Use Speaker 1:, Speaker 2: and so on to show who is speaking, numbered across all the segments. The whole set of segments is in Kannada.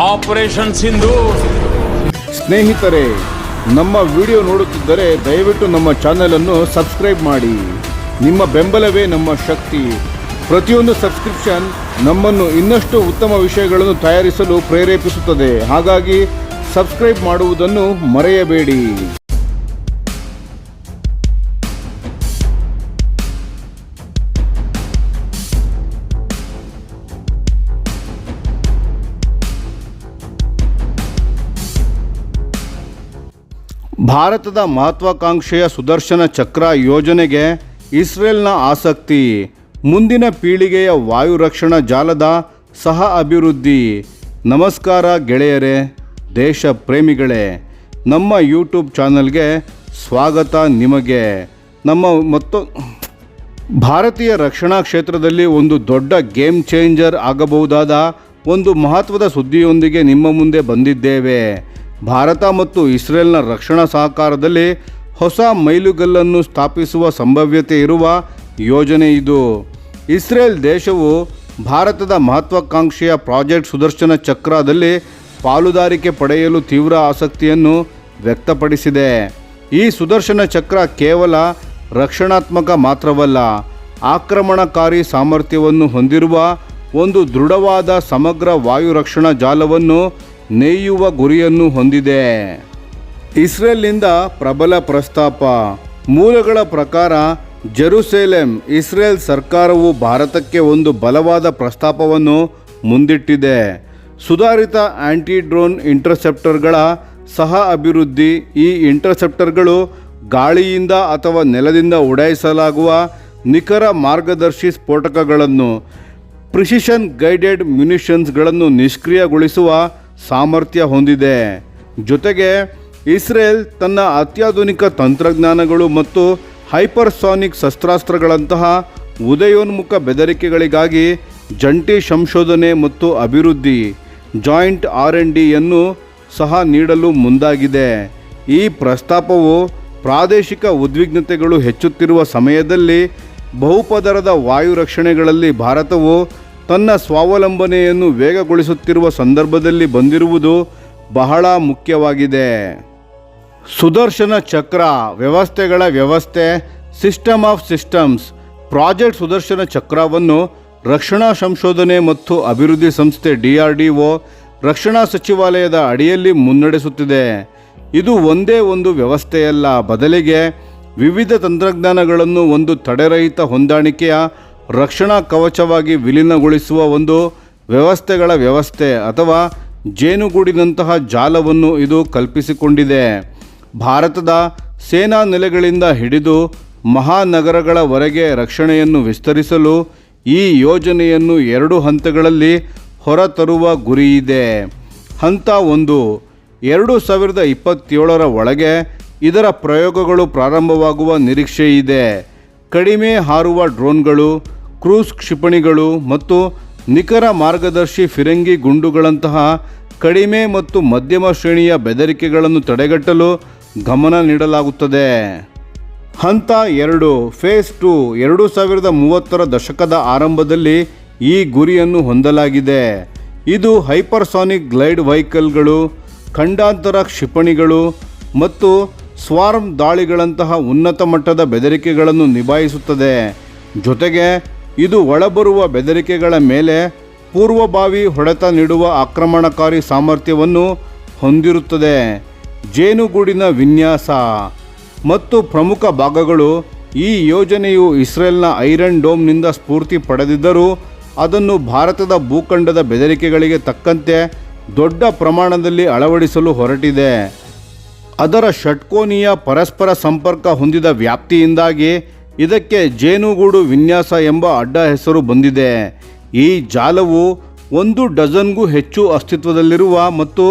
Speaker 1: ಆಪರೇಷನ್ ಸಿಂಧೂರ್.
Speaker 2: ಸ್ನೇಹಿತರೆ, ನಮ್ಮ ವಿಡಿಯೋ ನೋಡುತ್ತಿದ್ದರೆ ದಯವಿಟ್ಟು ನಮ್ಮ ಚಾನೆಲ್ ಅನ್ನು ಸಬ್ಸ್ಕ್ರೈಬ್ ಮಾಡಿ. ನಿಮ್ಮ ಬೆಂಬಲವೇ ನಮ್ಮ ಶಕ್ತಿ. ಪ್ರತಿಯೊಂದು ಸಬ್ಸ್ಕ್ರಿಪ್ಷನ್ ನಮ್ಮನ್ನು ಇನ್ನಷ್ಟು ಉತ್ತಮ ವಿಷಯಗಳನ್ನು ತಯಾರಿಸಲು ಪ್ರೇರೇಪಿಸುತ್ತದೆ. ಹಾಗಾಗಿ ಸಬ್ಸ್ಕ್ರೈಬ್ ಮಾಡುವುದನ್ನು ಮರೆಯಬೇಡಿ. ಭಾರತದ ಮಹತ್ವಾಕಾಂಕ್ಷೆಯ ಸುದರ್ಶನ ಚಕ್ರ ಯೋಜನೆಗೆ ಇಸ್ರೇಲ್ನ ಆಸಕ್ತಿ. ಮುಂದಿನ ಪೀಳಿಗೆಯ ವಾಯು ರಕ್ಷಣಾ ಜಾಲದ ಸಹ ಅಭಿವೃದ್ಧಿ. ನಮಸ್ಕಾರ ಗೆಳೆಯರೇ, ದೇಶ ಪ್ರೇಮಿಗಳೇ, ನಮ್ಮ ಯೂಟ್ಯೂಬ್ ಚಾನಲ್ಗೆ ಸ್ವಾಗತ. ನಿಮಗೆ ಭಾರತೀಯ ರಕ್ಷಣಾ ಕ್ಷೇತ್ರದಲ್ಲಿ ಒಂದು ದೊಡ್ಡ ಗೇಮ್ ಚೇಂಜರ್ ಆಗಬಹುದಾದ ಒಂದು ಮಹತ್ವದ ಸುದ್ದಿಯೊಂದಿಗೆ ನಿಮ್ಮ ಮುಂದೆ ಬಂದಿದ್ದೇವೆ. ಭಾರತ ಮತ್ತು ಇಸ್ರೇಲ್ನ ರಕ್ಷಣಾ ಸಹಕಾರದಲ್ಲಿ ಹೊಸ ಮೈಲುಗಲ್ಲನ್ನು ಸ್ಥಾಪಿಸುವ ಸಂಭವ್ಯತೆ ಇರುವ ಯೋಜನೆ ಇದು. ಇಸ್ರೇಲ್ ದೇಶವು ಭಾರತದ ಮಹತ್ವಾಕಾಂಕ್ಷೆಯ ಪ್ರಾಜೆಕ್ಟ್ ಸುದರ್ಶನ ಚಕ್ರದಲ್ಲಿ ಪಾಲುದಾರಿಕೆ ಪಡೆಯಲು ತೀವ್ರ ಆಸಕ್ತಿಯನ್ನು ವ್ಯಕ್ತಪಡಿಸಿದೆ. ಈ ಸುದರ್ಶನ ಚಕ್ರ ಕೇವಲ ರಕ್ಷಣಾತ್ಮಕ ಮಾತ್ರವಲ್ಲ, ಆಕ್ರಮಣಕಾರಿ ಸಾಮರ್ಥ್ಯವನ್ನು ಹೊಂದಿರುವ ಒಂದು ದೃಢವಾದ ಸಮಗ್ರ ವಾಯು ರಕ್ಷಣಾ ಜಾಲವನ್ನು ನೇಯುವ ಗುರಿಯನ್ನು ಹೊಂದಿದೆ. ಇಸ್ರೇಲ್ನಿಂದ ಪ್ರಬಲ ಪ್ರಸ್ತಾಪ. ಮೂಲಗಳ ಪ್ರಕಾರ ಜೆರುಸಲೇಂ ಇಸ್ರೇಲ್ ಸರ್ಕಾರವು ಭಾರತಕ್ಕೆ ಒಂದು ಬಲವಾದ ಪ್ರಸ್ತಾಪವನ್ನು ಮುಂದಿಟ್ಟಿದೆ. ಸುಧಾರಿತ ಆಂಟಿ ಡ್ರೋನ್ ಇಂಟರ್ಸೆಪ್ಟರ್ಗಳ ಸಹ ಅಭಿವೃದ್ಧಿ. ಈ ಇಂಟರ್ಸೆಪ್ಟರ್ಗಳು ಗಾಳಿಯಿಂದ ಅಥವಾ ನೆಲದಿಂದ ಉಡಾಯಿಸಲಾಗುವ ನಿಖರ ಮಾರ್ಗದರ್ಶಿ ಸ್ಫೋಟಕಗಳನ್ನು, ಪ್ರಿಸಿಷನ್ ಗೈಡೆಡ್ ಮ್ಯುನಿಷನ್ಸ್ಗಳನ್ನು ನಿಷ್ಕ್ರಿಯಗೊಳಿಸುವ ಸಾಮರ್ಥ್ಯ ಹೊಂದಿದೆ. ಜೊತೆಗೆ ಇಸ್ರೇಲ್ ತನ್ನ ಅತ್ಯಾಧುನಿಕ ತಂತ್ರಜ್ಞಾನಗಳು ಮತ್ತು ಹೈಪರ್ಸಾನಿಕ್ ಶಸ್ತ್ರಾಸ್ತ್ರಗಳಂತಹ ಉದಯೋನ್ಮುಖ ಬೆದರಿಕೆಗಳಿಗಾಗಿ ಜಂಟಿ ಸಂಶೋಧನೆ ಮತ್ತು ಅಭಿವೃದ್ಧಿ ಜಾಯಿಂಟ್ R&Dಯನ್ನು ಸಹ ನೀಡಲು ಮುಂದಾಗಿದೆ. ಈ ಪ್ರಸ್ತಾಪವು ಪ್ರಾದೇಶಿಕ ಉದ್ವಿಗ್ನತೆಗಳು ಹೆಚ್ಚುತ್ತಿರುವ ಸಮಯದಲ್ಲಿ ಬಹುಪದರದ ವಾಯು ರಕ್ಷಣೆಗಳಲ್ಲಿ ಭಾರತವು ತನ್ನ ಸ್ವಾವಲಂಬನೆಯನ್ನು ವೇಗಗೊಳಿಸುತ್ತಿರುವ ಸಂದರ್ಭದಲ್ಲಿ ಬಂದಿರುವುದು ಬಹಳ ಮುಖ್ಯವಾಗಿದೆ. ಸುದರ್ಶನ ಚಕ್ರ ವ್ಯವಸ್ಥೆಗಳ ವ್ಯವಸ್ಥೆ, system of systems. Project Sudarshana ಚಕ್ರವನ್ನು ರಕ್ಷಣಾ ಸಂಶೋಧನೆ ಮತ್ತು ಅಭಿವೃದ್ಧಿ ಸಂಸ್ಥೆ DRDO ರಕ್ಷಣಾ ಸಚಿವಾಲಯದ ಅಡಿಯಲ್ಲಿ ಮುನ್ನಡೆಸುತ್ತಿದೆ. ಇದು ಒಂದೇ ಒಂದು ವ್ಯವಸ್ಥೆಯಲ್ಲ, ಬದಲಿಗೆ ವಿವಿಧ ತಂತ್ರಜ್ಞಾನಗಳನ್ನು ಒಂದು ತಡೆರಹಿತ ಹೊಂದಾಣಿಕೆಯ ರಕ್ಷಣಾ ಕವಚವಾಗಿ ವಿಲೀನಗೊಳಿಸುವ ಒಂದು ವ್ಯವಸ್ಥೆಗಳ ವ್ಯವಸ್ಥೆ ಅಥವಾ ಜೇನುಗೂಡಿನಂತಹ ಜಾಲವನ್ನು ಇದು ಕಲ್ಪಿಸಿಕೊಂಡಿದೆ. ಭಾರತದ ಸೇನಾ ನೆಲೆಗಳಿಂದ ಹಿಡಿದು ಮಹಾನಗರಗಳವರೆಗೆ ರಕ್ಷಣೆಯನ್ನು ವಿಸ್ತರಿಸಲು ಈ ಯೋಜನೆಯನ್ನು 2 ಹಂತಗಳಲ್ಲಿ ಹೊರತರುವ ಗುರಿಯಿದೆ. ಹಂತ 1, 2027ರ ಒಳಗೆ ಇದರ ಪ್ರಯೋಗಗಳು ಪ್ರಾರಂಭವಾಗುವ ನಿರೀಕ್ಷೆಯಿದೆ. ಕಡಿಮೆ ಹಾರುವ ಡ್ರೋನ್ಗಳು, ಕ್ರೂಸ್ ಕ್ಷಿಪಣಿಗಳು ಮತ್ತು ನಿಖರ ಮಾರ್ಗದರ್ಶಿ ಫಿರಂಗಿ ಗುಂಡುಗಳಂತಹ ಕಡಿಮೆ ಮತ್ತು ಮಧ್ಯಮ ಶ್ರೇಣಿಯ ಬೆದರಿಕೆಗಳನ್ನು ತಡೆಗಟ್ಟಲು ಗಮನ ನೀಡಲಾಗುತ್ತದೆ. ಹಂತ 2 ಫೇಸ್ 2, 2030ರ ದಶಕದ ಆರಂಭದಲ್ಲಿ ಈ ಗುರಿಯನ್ನು ಹೊಂದಲಾಗಿದೆ. ಇದು ಹೈಪರ್ಸಾನಿಕ್ ಗ್ಲೈಡ್ ವೆಹಿಕಲ್ಗಳು, ಖಂಡಾಂತರ ಕ್ಷಿಪಣಿಗಳು ಮತ್ತು ಸ್ವಾರ್ಮ್ ದಾಳಿಗಳಂತಹ ಉನ್ನತ ಮಟ್ಟದ ಬೆದರಿಕೆಗಳನ್ನು ನಿಭಾಯಿಸುತ್ತದೆ. ಜೊತೆಗೆ ಇದು ಒಳಬರುವ ಬೆದರಿಕೆಗಳ ಮೇಲೆ ಪೂರ್ವಭಾವಿ ಹೊಡೆತ ನೀಡುವ ಆಕ್ರಮಣಕಾರಿ ಸಾಮರ್ಥ್ಯವನ್ನು ಹೊಂದಿರುತ್ತದೆ. ಜೇನುಗೂಡಿನ ವಿನ್ಯಾಸ ಮತ್ತು ಪ್ರಮುಖ ಭಾಗಗಳು. ಈ ಯೋಜನೆಯು ಇಸ್ರೇಲ್ನ ಐರನ್ ಡೋಮ್ನಿಂದ ಸ್ಫೂರ್ತಿ ಪಡೆದಿದ್ದರೂ ಅದನ್ನು ಭಾರತದ ಭೂಖಂಡದ ಬೆದರಿಕೆಗಳಿಗೆ ತಕ್ಕಂತೆ ದೊಡ್ಡ ಪ್ರಮಾಣದಲ್ಲಿ ಅಳವಡಿಸಲು ಹೊರಟಿದೆ. ಅದರ ಷಟ್ಕೋನೀಯ ಪರಸ್ಪರ ಸಂಪರ್ಕ ಹೊಂದಿದ ವ್ಯಾಪ್ತಿಯಿಂದಾಗಿ ಇದಕ್ಕೆ ಜೇನುಗೂಡು ವಿನ್ಯಾಸ ಎಂಬ ಅಡ್ಡ ಹೆಸರು ಬಂದಿದೆ. ಈ ಜಾಲವು 1 ಡಜನ್ಗೂ ಹೆಚ್ಚು ಅಸ್ತಿತ್ವದಲ್ಲಿರುವ ಮತ್ತು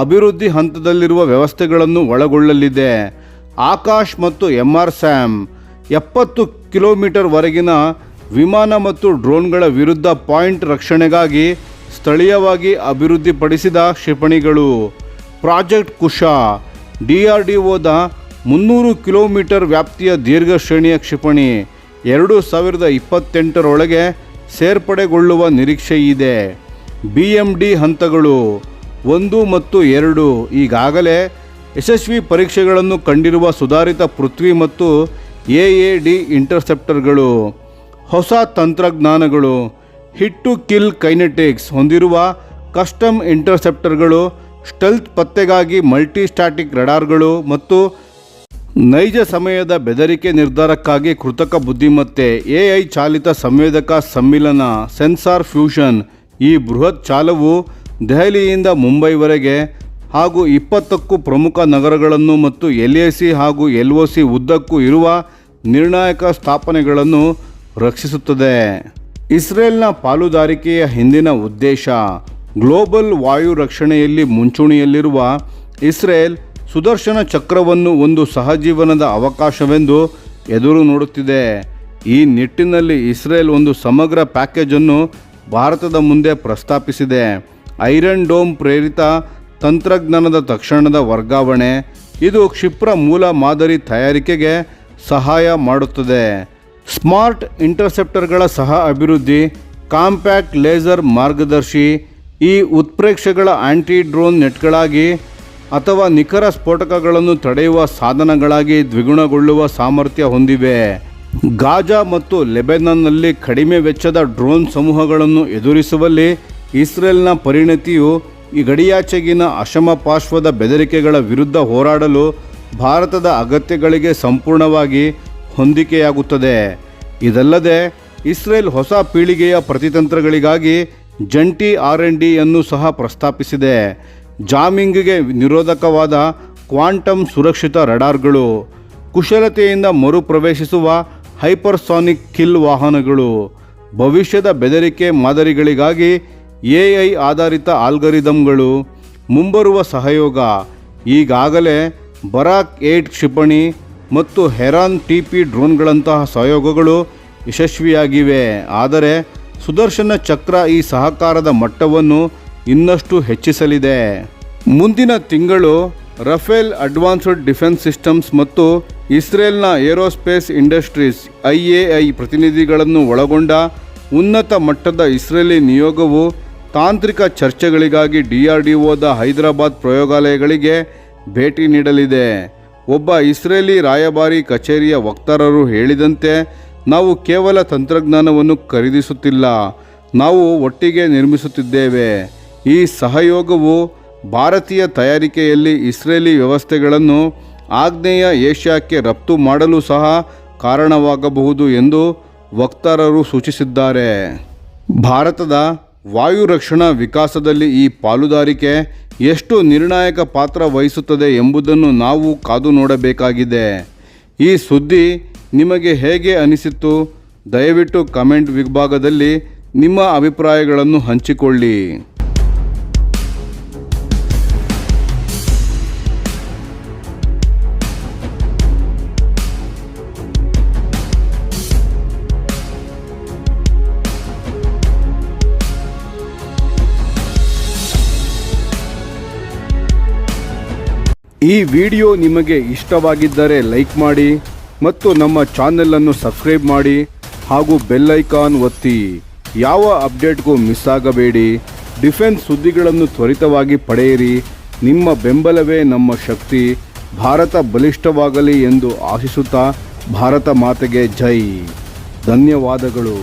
Speaker 2: ಅಭಿವೃದ್ಧಿ ಹಂತದಲ್ಲಿರುವ ವ್ಯವಸ್ಥೆಗಳನ್ನು ಒಳಗೊಳ್ಳಲಿದೆ. ಆಕಾಶ್ ಮತ್ತು MRSAM 70 ಕಿಲೋಮೀಟರ್ವರೆಗಿನ ವಿಮಾನ ಮತ್ತು ಡ್ರೋನ್ಗಳ ವಿರುದ್ಧ ಪಾಯಿಂಟ್ ರಕ್ಷಣೆಗಾಗಿ ಸ್ಥಳೀಯವಾಗಿ ಅಭಿವೃದ್ಧಿಪಡಿಸಿದ ಕ್ಷಿಪಣಿಗಳು. ಪ್ರಾಜೆಕ್ಟ್ ಕುಶ DRDOದ 300 ಕಿಲೋಮೀಟರ್ ವ್ಯಾಪ್ತಿಯ ದೀರ್ಘ ಶ್ರೇಣಿಯ ಕ್ಷಿಪಣಿ 2028ರೊಳಗೆ ಸೇರ್ಪಡೆಗೊಳ್ಳುವ ನಿರೀಕ್ಷೆಯಿದೆ. BMD ಹಂತಗಳು 1 ಮತ್ತು 2 ಈಗಾಗಲೇ ಯಶಸ್ವಿ ಪರೀಕ್ಷೆಗಳನ್ನು ಕಂಡಿರುವ ಸುಧಾರಿತ ಪೃಥ್ವಿ ಮತ್ತು AAD ಇಂಟರ್ಸೆಪ್ಟರ್ಗಳು. ಹೊಸ ತಂತ್ರಜ್ಞಾನಗಳು, ಹಿಟ್ ಟು ಕಿಲ್ ಕೈನೆಟಿಕ್ಸ್ ಹೊಂದಿರುವ ಕಸ್ಟಮ್ ಇಂಟರ್ಸೆಪ್ಟರ್ಗಳು, ಸ್ಟೆಲ್ತ್ ಪತ್ತೆಗಾಗಿ ಮಲ್ಟಿ ಸ್ಟ್ಯಾಟಿಕ್ ರಡಾರ್ಗಳು ಮತ್ತು ನೈಜ ಸಮಯದ ಬೆದರಿಕೆ ನಿರ್ಧಾರಕ್ಕಾಗಿ ಕೃತಕ ಬುದ್ಧಿಮತ್ತೆ AI ಚಾಲಿತ ಸಂವೇದಕ ಸಮ್ಮಿಲನ ಸೆನ್ಸಾರ್ ಫ್ಯೂಷನ್. ಈ ಬೃಹತ್ ಜಾಲವು ದೆಹಲಿಯಿಂದ ಮುಂಬೈವರೆಗೆ ಹಾಗೂ 20ಕ್ಕೂ ಪ್ರಮುಖ ನಗರಗಳನ್ನು ಮತ್ತು LAC ಹಾಗೂ LOC ಉದ್ದಕ್ಕೂ ಇರುವ ನಿರ್ಣಾಯಕ ಸ್ಥಾಪನೆಗಳನ್ನು ರಕ್ಷಿಸುತ್ತದೆ. ಇಸ್ರೇಲ್ನ ಪಾಲುದಾರಿಕೆಯ ಹಿಂದಿನ ಉದ್ದೇಶ. ಗ್ಲೋಬಲ್ ವಾಯು ರಕ್ಷಣೆಯಲ್ಲಿ ಮುಂಚೂಣಿಯಲ್ಲಿರುವ ಇಸ್ರೇಲ್ ಸುದರ್ಶನ ಚಕ್ರವನ್ನು ಒಂದು ಸಹಜೀವನದ ಅವಕಾಶವೆಂದು ಎದುರು ನೋಡುತ್ತಿದೆ. ಈ ನಿಟ್ಟಿನಲ್ಲಿ ಇಸ್ರೇಲ್ ಒಂದು ಸಮಗ್ರ ಪ್ಯಾಕೇಜನ್ನು ಭಾರತದ ಮುಂದೆ ಪ್ರಸ್ತಾಪಿಸಿದೆ. ಐರನ್ ಡೋಮ್ ಪ್ರೇರಿತ ತಂತ್ರಜ್ಞಾನದ ತಕ್ಷಣದ ವರ್ಗಾವಣೆ. ಇದು ಕ್ಷಿಪ್ರ ಮೂಲ ಮಾದರಿ ತಯಾರಿಕೆಗೆ ಸಹಾಯ ಮಾಡುತ್ತದೆ. ಸ್ಮಾರ್ಟ್ ಇಂಟರ್ಸೆಪ್ಟರ್ಗಳ ಸಹ ಅಭಿವೃದ್ಧಿ. ಕಾಂಪ್ಯಾಕ್ಟ್ ಲೇಸರ್ ಮಾರ್ಗದರ್ಶಿ. ಈ ಉತ್ಪ್ರೇಕ್ಷೆಗಳ ಆಂಟಿ ಡ್ರೋನ್ ನೆಟ್ಗಳಾಗಿ ಅಥವಾ ನಿಖರ ಸ್ಫೋಟಕಗಳನ್ನು ತಡೆಯುವ ಸಾಧನಗಳಾಗಿ ದ್ವಿಗುಣಗೊಳ್ಳುವ ಸಾಮರ್ಥ್ಯ ಹೊಂದಿವೆ. ಗಾಜಾ ಮತ್ತು ಲೆಬನಾನ್ನಲ್ಲಿ ಕಡಿಮೆ ವೆಚ್ಚದ ಡ್ರೋನ್ ಸಮೂಹಗಳನ್ನು ಎದುರಿಸುವಲ್ಲಿ ಇಸ್ರೇಲ್ನ ಪರಿಣತಿಯು ಈ ಗಡಿಯಾಚೆಗಿನ ಅಶಮಪಾರ್ಶ್ವದ ಬೆದರಿಕೆಗಳ ವಿರುದ್ಧ ಹೋರಾಡಲು ಭಾರತದ ಅಗತ್ಯಗಳಿಗೆ ಸಂಪೂರ್ಣವಾಗಿ ಹೊಂದಿಕೆಯಾಗುತ್ತದೆ. ಇದಲ್ಲದೆ ಇಸ್ರೇಲ್ ಹೊಸ ಪೀಳಿಗೆಯ ಪ್ರತಿತಂತ್ರಗಳಿಗಾಗಿ ಜಂಟಿ R&Dಯನ್ನು ಸಹ ಪ್ರಸ್ತಾಪಿಸಿದೆ. ಜಾಮಿಂಗ್ಗೆ ನಿರೋಧಕವಾದ ಕ್ವಾಂಟಮ್ ಸುರಕ್ಷಿತ ರಡಾರ್ಗಳು, ಕುಶಲತೆಯಿಂದ ಮರುಪ್ರವೇಶಿಸುವ ಹೈಪರ್ಸಾನಿಕ್ ಕಿಲ್ ವಾಹನಗಳು, ಭವಿಷ್ಯದ ಬೆದರಿಕೆ ಮಾದರಿಗಳಿಗಾಗಿ AI ಆಧಾರಿತ ಆಲ್ಗರಿದಮ್ಗಳು, ಮುಂಬರುವ ಸಹಯೋಗ. ಈಗಾಗಲೇ ಬರಾಕ್ 8 ಕ್ಷಿಪಣಿ ಮತ್ತು ಹೆರಾನ್ TP ಡ್ರೋನ್ಗಳಂತಹ ಸಹಯೋಗಗಳು ಯಶಸ್ವಿಯಾಗಿವೆ. ಆದರೆ ಸುದರ್ಶನ ಚಕ್ರ ಈ ಸಹಕಾರದ ಮಟ್ಟವನ್ನು ಇನ್ನಷ್ಟು ಹೆಚ್ಚಿಸಲಿದೆ. ಮುಂದಿನ ತಿಂಗಳು ರಫೇಲ್ ಅಡ್ವಾನ್ಸ್ಡ್ ಡಿಫೆನ್ಸ್ ಸಿಸ್ಟಮ್ಸ್ ಮತ್ತು ಇಸ್ರೇಲ್ನ ಏರೋಸ್ಪೇಸ್ ಇಂಡಸ್ಟ್ರೀಸ್ IAI ಪ್ರತಿನಿಧಿಗಳನ್ನು ಒಳಗೊಂಡ ಉನ್ನತ ಮಟ್ಟದ ಇಸ್ರೇಲಿ ನಿಯೋಗವು ತಾಂತ್ರಿಕ ಚರ್ಚೆಗಳಿಗಾಗಿ DRDOದ ಹೈದರಾಬಾದ್ ಪ್ರಯೋಗಾಲಯಗಳಿಗೆ ಭೇಟಿ ನೀಡಲಿದೆ. ಒಬ್ಬ ಇಸ್ರೇಲಿ ರಾಯಭಾರಿ ಕಚೇರಿಯ ವಕ್ತಾರರು ಹೇಳಿದಂತೆ, ನಾವು ಕೇವಲ ತಂತ್ರಜ್ಞಾನವನ್ನು ಖರೀದಿಸುತ್ತಿಲ್ಲ, ನಾವು ಒಟ್ಟಿಗೆ ನಿರ್ಮಿಸುತ್ತಿದ್ದೇವೆ. ಈ ಸಹಯೋಗವು ಭಾರತೀಯ ತಯಾರಿಕೆಯಲ್ಲಿ ಇಸ್ರೇಲಿ ವ್ಯವಸ್ಥೆಗಳನ್ನು ಆಗ್ನೇಯ ಏಷ್ಯಾಕ್ಕೆ ರಫ್ತು ಮಾಡಲು ಸಹ ಕಾರಣವಾಗಬಹುದು ಎಂದು ವಕ್ತಾರರು ಸೂಚಿಸಿದ್ದಾರೆ. ಭಾರತದ ವಾಯು ರಕ್ಷಣಾ ವಿಕಾಸದಲ್ಲಿ ಈ ಪಾಲುದಾರಿಕೆ ಎಷ್ಟು ನಿರ್ಣಾಯಕ ಪಾತ್ರ ವಹಿಸುತ್ತದೆ ಎಂಬುದನ್ನು ನಾವು ಕಾದು ನೋಡಬೇಕಾಗಿದೆ. ಈ ಸುದ್ದಿ ನಿಮಗೆ ಹೇಗೆ ಅನಿಸಿತು? ದಯವಿಟ್ಟು ಕಮೆಂಟ್ ವಿಭಾಗದಲ್ಲಿ ನಿಮ್ಮ ಅಭಿಪ್ರಾಯಗಳನ್ನು ಹಂಚಿಕೊಳ್ಳಿ. ಈ ವಿಡಿಯೋ ನಿಮಗೆ ಇಷ್ಟವಾಗಿದ್ದರೆ ಲೈಕ್ ಮಾಡಿ ಮತ್ತು ನಮ್ಮ ಚಾನೆಲನ್ನು ಸಬ್ಸ್ಕ್ರೈಬ್ ಮಾಡಿ ಹಾಗೂ ಬೆಲ್ ಐಕಾನ್ ಒತ್ತಿ. ಯಾವ ಅಪ್ಡೇಟ್ಗೂ ಮಿಸ್ ಆಗಬೇಡಿ. ಡಿಫೆನ್ಸ್ ಸುದ್ದಿಗಳನ್ನು ತ್ವರಿತವಾಗಿ ಪಡೆಯಿರಿ. ನಿಮ್ಮ ಬೆಂಬಲವೇ ನಮ್ಮ ಶಕ್ತಿ. ಭಾರತ ಬಲಿಷ್ಠವಾಗಲಿ ಎಂದು ಆಶಿಸುತ್ತಾ ಭಾರತ ಮಾತೆಗೆ ಜೈ. ಧನ್ಯವಾದಗಳು.